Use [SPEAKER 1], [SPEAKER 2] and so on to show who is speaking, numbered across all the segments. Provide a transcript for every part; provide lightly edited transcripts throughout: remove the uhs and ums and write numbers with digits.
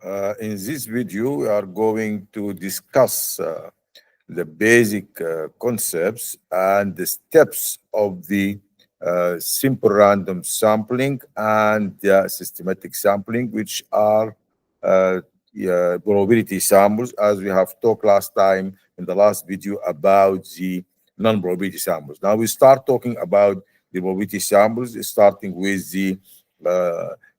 [SPEAKER 1] In this video, we are going to discuss the basic concepts and the steps of the simple random sampling and systematic sampling, which are probability samples, as we have talked last time in the last video about the non-probability samples. Now we start talking about the probability samples, starting with the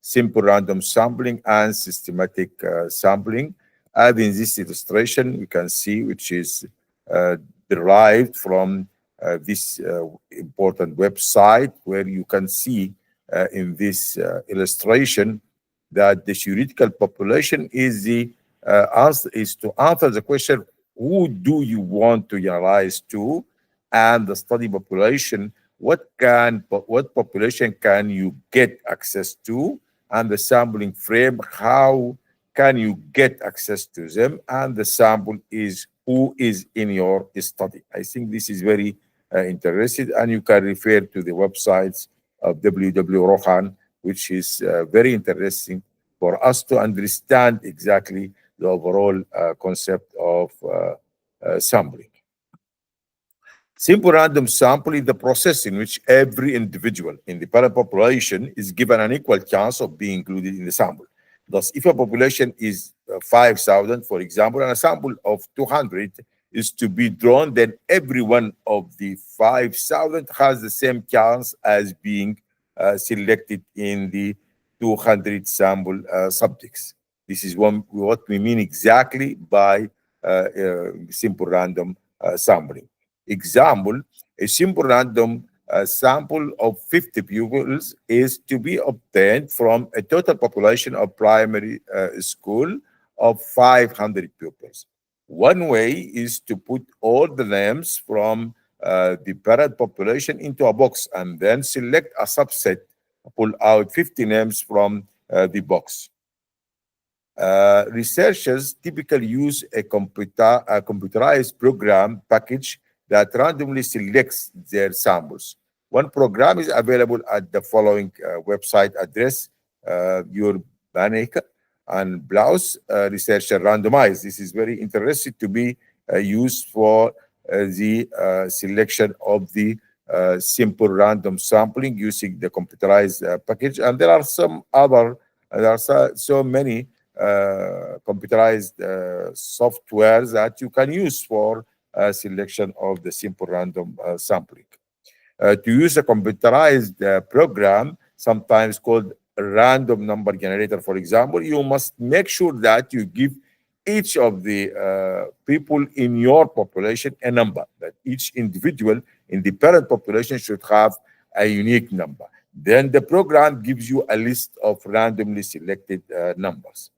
[SPEAKER 1] simple random sampling and systematic sampling. And in this illustration, we can see which is uh, derived from this important website, where you can see in this illustration that the theoretical population is the answer is to answer the question, who do you want to generalize to, and the study population, what population can you get access to, and the sampling frame, how can you get access to them, and the sample is who is in your study. I think this is very interesting, and you can refer to the websites of WW Rohan, which is very interesting for us to understand exactly the overall concept of sampling. Simple random sample is the process in which every individual in the parent population is given an equal chance of being included in the sample. Thus, if a population is 5,000, for example, and a sample of 200 is to be drawn, then every one of the 5,000 has the same chance as being selected in the 200 sample subjects. This is what we mean exactly by simple random sampling. Example, a simple random sample of 50 pupils is to be obtained from a total population of primary school of 500 pupils. One way is to put all the names from the parent population into a box and then select a subset, pull out 50 names from the box. Researchers typically use a computerized program package that randomly selects their samples. One program is available at the following website address, Urbanica and Blaus Researcher Randomize. This is very interesting to be used for the selection of the simple random sampling using the computerized package. And there are some other, there are so many computerized softwares that you can use for selection of the simple random sampling. To use a computerized program, sometimes called a random number generator, for example, you must make sure that you give each of the people in your population a number, that each individual in the parent population should have a unique number. Then the program gives you a list of randomly selected numbers.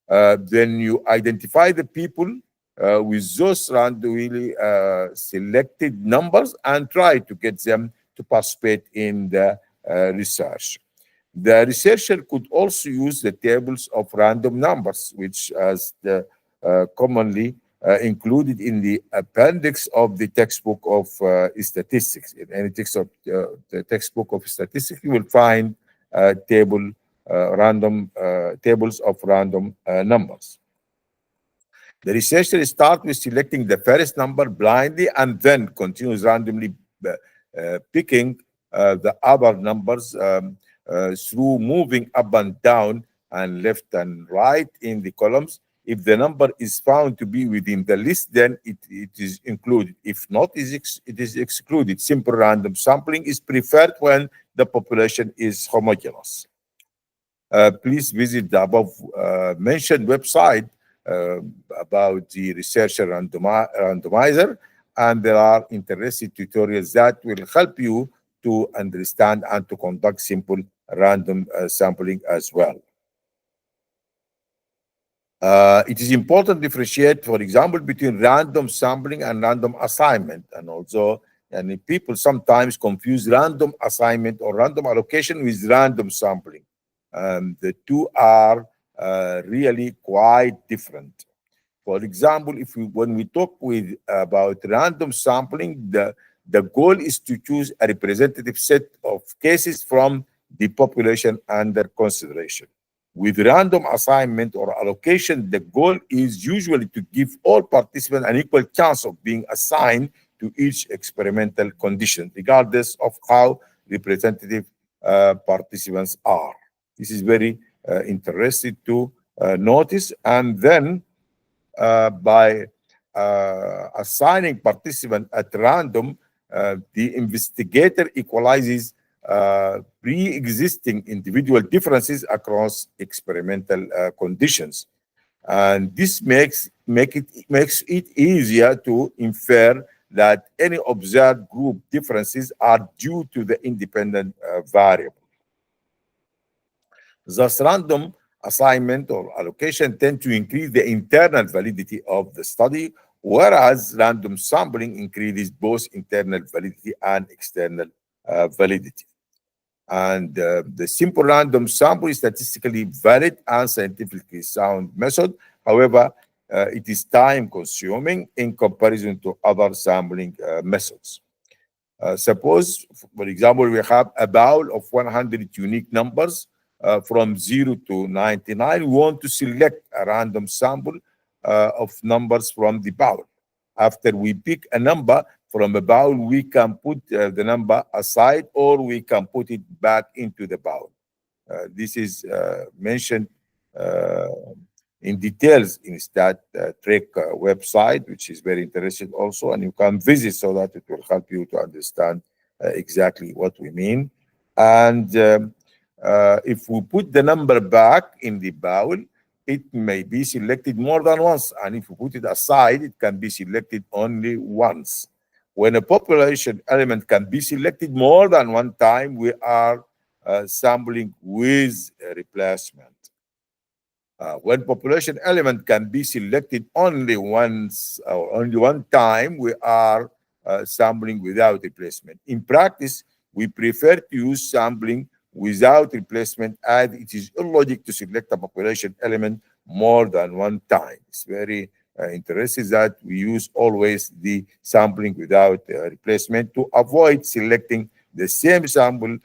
[SPEAKER 1] Then you identify the people with those randomly selected numbers and try to get them to participate in the research. The researcher could also use the tables of random numbers, which as the commonly included in the appendix of the textbook of statistics. In any text of the textbook of statistics, you will find tables of random numbers. The researcher starts with selecting the first number blindly and then continues randomly picking the other numbers through moving up and down and left and right in the columns. If the number is found to be within the list, then it is included. If not, it is excluded. Simple random sampling is preferred when the population is homogeneous. Please visit the above mentioned website about the researcher randomizer, and there are interesting tutorials that will help you to understand and to conduct simple random sampling as well. It is important to differentiate, for example, between random sampling and random assignment. And people sometimes confuse random assignment or random allocation with random sampling. The two are really quite different. For example, when we talk about random sampling, the goal is to choose a representative set of cases from the population under consideration. With random assignment or allocation, the goal is usually to give all participants an equal chance of being assigned to each experimental condition, regardless of how representative participants are. This is very interesting to notice. And then by assigning participants at random, the investigator equalizes pre-existing individual differences across experimental conditions, and this makes it easier to infer that any observed group differences are due to the independent variable. Thus, random assignment or allocation tend to increase the internal validity of the study, whereas random sampling increases both internal validity and external validity. And the simple random sample is statistically valid and scientifically sound method. However, it is time consuming in comparison to other sampling methods. Suppose, for example, we have a bowl of 100 unique numbers from 0 to 99. We want to select a random sample of numbers from the bowl. After we pick a number from a bowl, we can put the number aside, or we can put it back into the bowl. This is mentioned in details in StatTrick website, which is very interesting also, and you can visit so that it will help you to understand exactly what we mean. And if we put the number back in the bowl, it may be selected more than once, and if you put it aside, it can be selected only once. When a population element can be selected more than one time, we are sampling with a replacement. When population element can be selected only once or only one time, we are sampling without replacement. In practice, we prefer to use sampling without replacement, as it is illogical to select a population element more than one time. It's very interesting that we use always the sampling without replacement to avoid selecting the same sample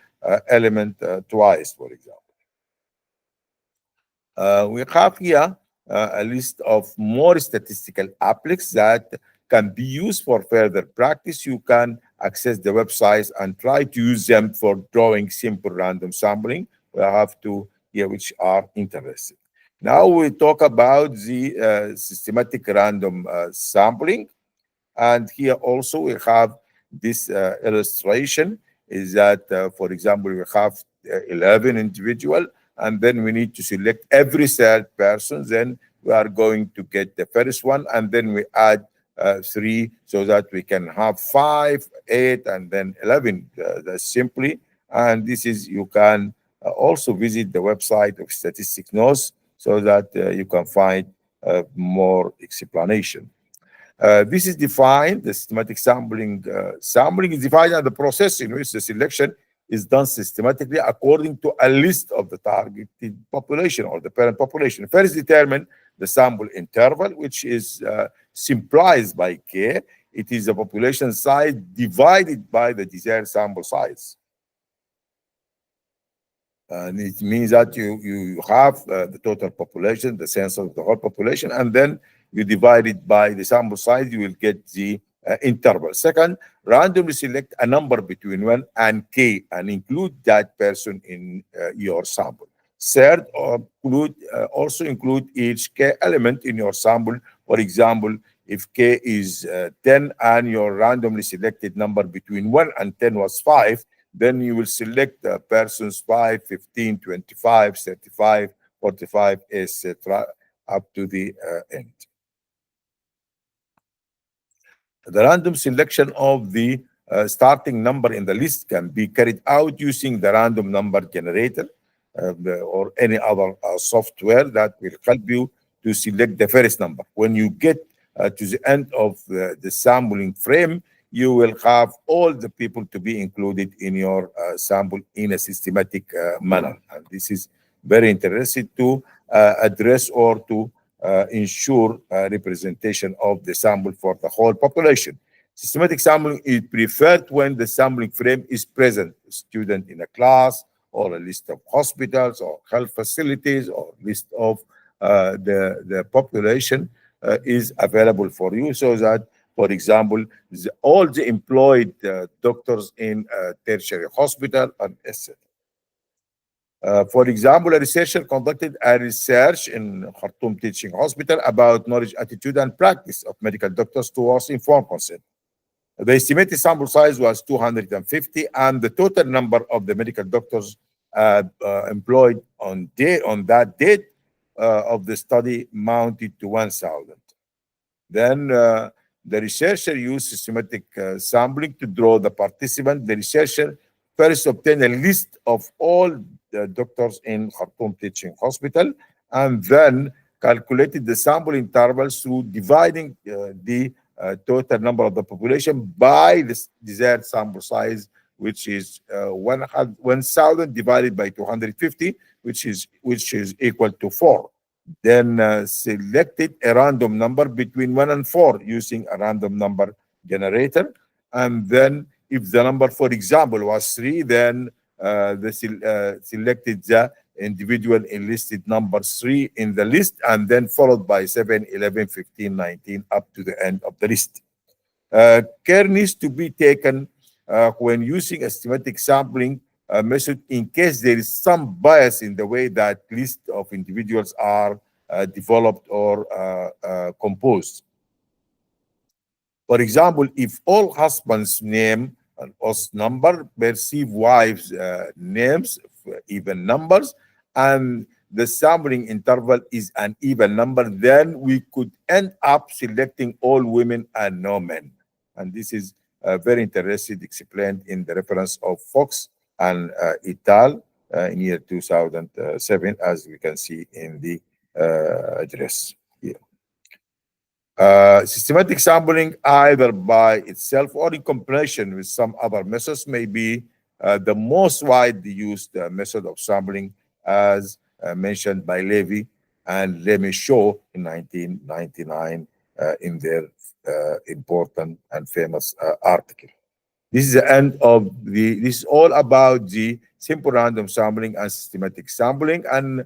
[SPEAKER 1] element twice, for example. We have here a list of more statistical appliques that can be used for further practice. You can access the websites and try to use them for drawing simple random sampling. We have to here which are interested. Now we talk about the systematic random sampling. And here also we have this illustration is that, for example, we have 11 individuals, and then we need to select every third person. Then we are going to get the first one, and then we add 3 so that we can have 5, 8, and then 11. That's simply. And this is, you can also visit the website of Statistics Notes so that you can find more explanation. This is defined, the systematic sampling. Sampling is defined as the process in which the selection is done systematically according to a list of the targeted population or the parent population. First, determine the sample interval, which is simplified by K. It is the population size divided by the desired sample size. And it means that you have the total population, the census of the whole population, and then you divide it by the sample size, you will get the interval. Second, randomly select a number between 1 and K and include that person in your sample. Third, also include each K element in your sample. For example, if K is 10 and your randomly selected number between 1 and 10 was 5, then you will select the persons 5, 15, 25, 35, 45, etc. up to the end. The random selection of the starting number in the list can be carried out using the random number generator or any other software that will help you to select the first number. When you get to the end of the sampling frame, you will have all the people to be included in your sample in a systematic manner. And this is very interesting to address or to ensure representation of the sample for the whole population. Systematic sampling is preferred when the sampling frame is present, a student in a class or a list of hospitals or health facilities or list of the population is available for you, so that, for example, all the employed doctors in tertiary hospital and etc. For example, a researcher conducted a research in Khartoum Teaching Hospital about knowledge, attitude, and practice of medical doctors towards informed consent. The estimated sample size was 250, and the total number of the medical doctors employed on that date of the study mounted to 1,000. Then the researcher used systematic sampling to draw the participant. The researcher first obtained a list of all the doctors in Khartoum Teaching Hospital, and then calculated the sample intervals through dividing the total number of the population by the desired sample size, which is 1,000 divided by 250, which is equal to 4. Then selected a random number between 1 and 4 using a random number generator. And then if the number, for example, was 3, then selected the individual enlisted number 3 in the list, and then followed by 7, 11, 15, 19, up to the end of the list. Care needs to be taken when using a systematic sampling method in case there is some bias in the way that list of individuals are developed or composed. For example, if all husbands' name and OS number perceive wives' names, even numbers, and the sampling interval is an even number, then we could end up selecting all women and no men. And this is very interesting, explained in the reference of Fox and et in year 2007, as we can see in the address here. Systematic sampling, either by itself or in combination with some other methods, may be the most widely used method of sampling, as mentioned by Levy and Lemichaud in 1999 in their important and famous article. This is the end of this is all about the simple random sampling and systematic sampling. And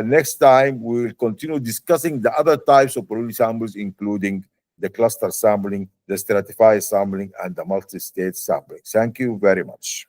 [SPEAKER 1] next time, we will continue discussing the other types of probability samples, including the cluster sampling, the stratified sampling, and the multi-stage sampling. Thank you very much.